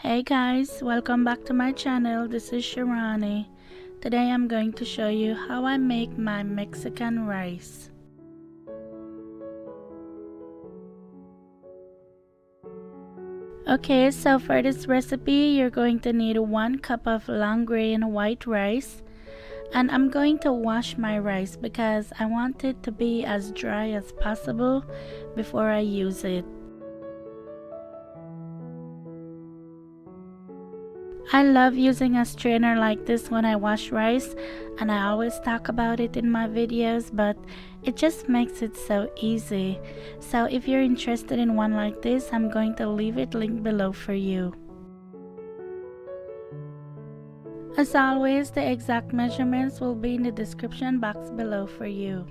Hey guys, welcome back to my channel. This is Shirani. Today I'm going to show you how I make my Mexican rice. Okay, so for this recipe you're going to need 1 cup of long grain white rice, and I'm going to wash my rice because I want it to be as dry as possible before I use it. I love using a strainer like this when I wash rice, and I always talk about it in my videos, but it just makes it so easy. So if you're interested in one like this, I'm going to leave it linked below for you. As always, the exact measurements will be in the description box below for you.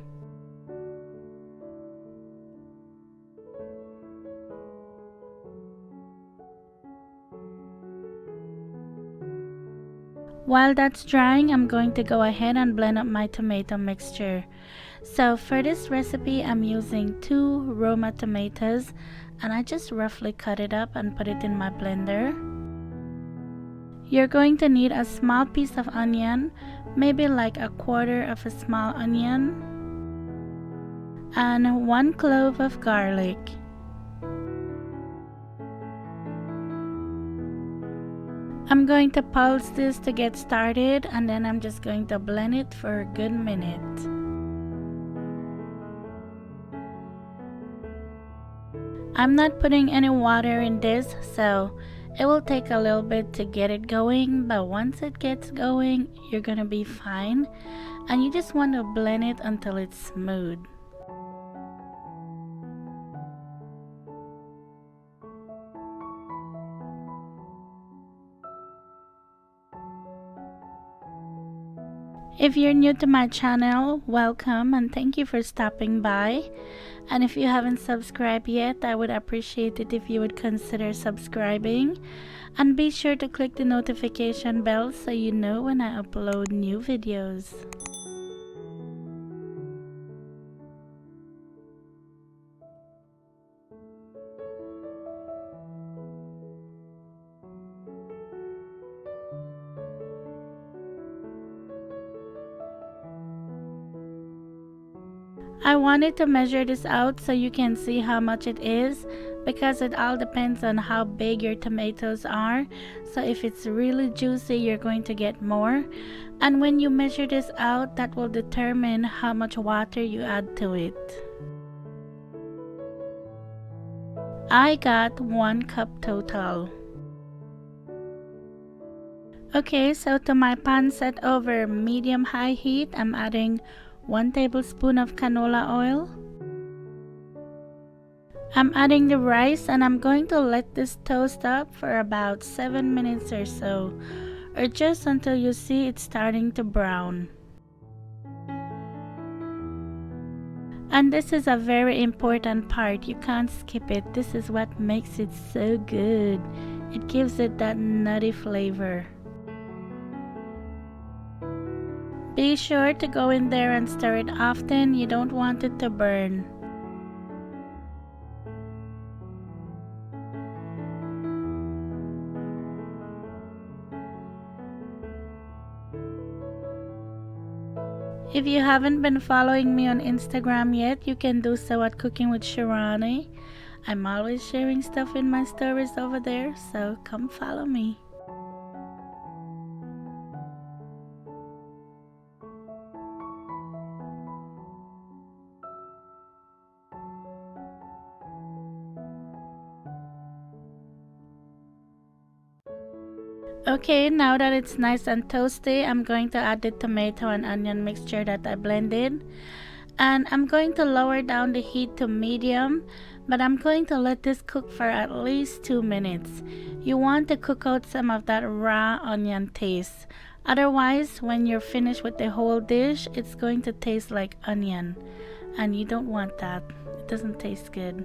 While that's drying, I'm going to go ahead and blend up my tomato mixture. So for this recipe, I'm using 2 Roma tomatoes, and I just roughly cut it up and put it in my blender. You're going to need a small piece of onion, maybe like a quarter of a small onion, and 1 clove of garlic. I'm going to pulse this to get started, and then I'm just going to blend it for a good minute. I'm not putting any water in this, so it will take a little bit to get it going, but once it gets going, you're gonna be fine, and you just want to blend it until it's smooth. If you're new to my channel, welcome and thank you for stopping by. And if you haven't subscribed yet, I would appreciate it if you would consider subscribing. And be sure to click the notification bell so you know when I upload new videos. I wanted to measure this out so you can see how much it is, because it all depends on how big your tomatoes are. So if it's really juicy, you're going to get more, and when you measure this out, that will determine how much water you add to it. I got 1 cup total. Okay, so to my pan set over medium-high heat, I'm adding 1 tablespoon of canola oil. I'm adding the rice, and I'm going to let this toast up for about 7 minutes or so, or just until you see it starting to brown. And this is a very important part, you can't skip it. This is what makes it so good. It gives it that nutty flavor. Be sure to go in there and stir it often, you don't want it to burn. If you haven't been following me on Instagram yet, you can do so at Cooking with Shirani. I'm always sharing stuff in my stories over there, so come follow me. Okay, now that it's nice and toasty, I'm going to add the tomato and onion mixture that I blended. And I'm going to lower down the heat to medium, but I'm going to let this cook for at least 2 minutes. You want to cook out some of that raw onion taste. Otherwise, when you're finished with the whole dish, it's going to taste like onion. And you don't want that. It doesn't taste good.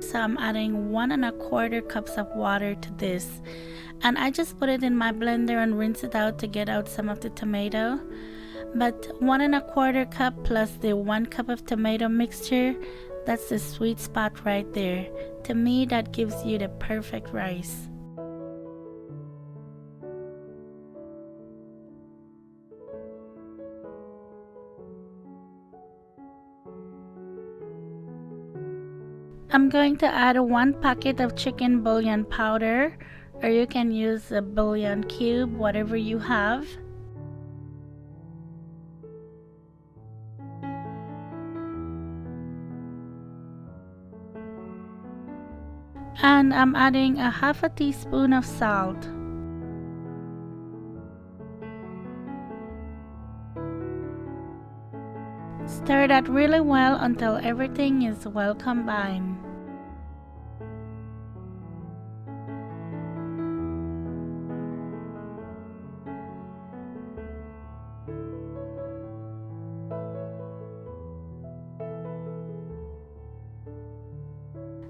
So I'm adding 1 1/4 cups of water to this, and I just put it in my blender and rinse it out to get out some of the tomato. But 1 1/4 cup plus the 1 cup of tomato mixture, that's the sweet spot right there. To me, that gives you the perfect rice. I'm going to add 1 packet of chicken bouillon powder, or you can use a bouillon cube, whatever you have. And I'm adding a 1/2 teaspoon of salt. Stir that really well until everything is well combined.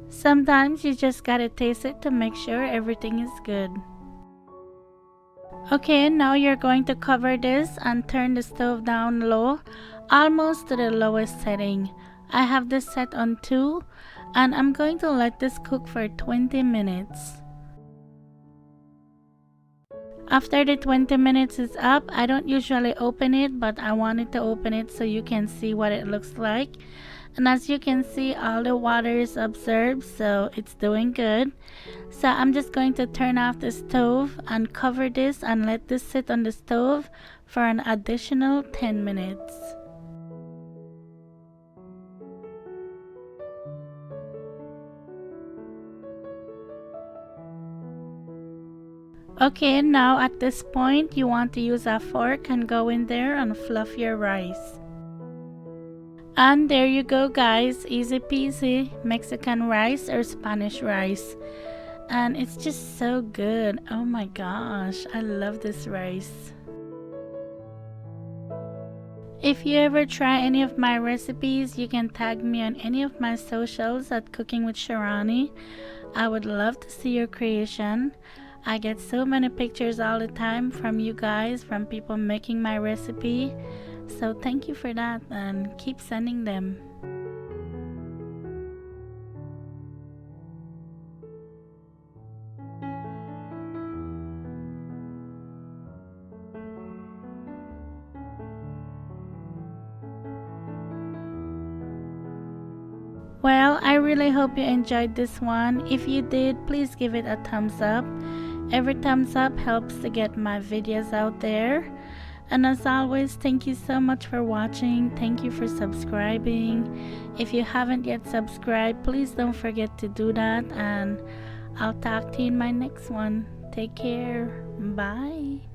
Sometimes you just gotta taste it to make sure everything is good. Okay, now you're going to cover this and turn the stove down low, almost to the lowest setting. I have this set on 2, and I'm going to let this cook for 20 minutes. After the 20 minutes is up, I don't usually open it, but I wanted to open it so you can see what it looks like. And as you can see, all the water is absorbed, so it's doing good. So I'm just going to turn off the stove and cover this and let this sit on the stove for an additional 10 minutes. Okay, now at this point, you want to use a fork and go in there and fluff your rice. And there you go, guys, easy peasy Mexican rice or Spanish rice. And it's just so good. Oh my gosh, I love this rice. If you ever try any of my recipes, you can tag me on any of my socials at Cooking with Shirani. I would love to see your creation. I get so many pictures all the time from you guys, from people making my recipe. So thank you for that and keep sending them. Well, I really hope you enjoyed this one. If you did, please give it a thumbs up. Every thumbs up helps to get my videos out there. And as always, thank you so much for watching. Thank you for subscribing. If you haven't yet subscribed, please don't forget to do that. And I'll talk to you in my next one. Take care. Bye.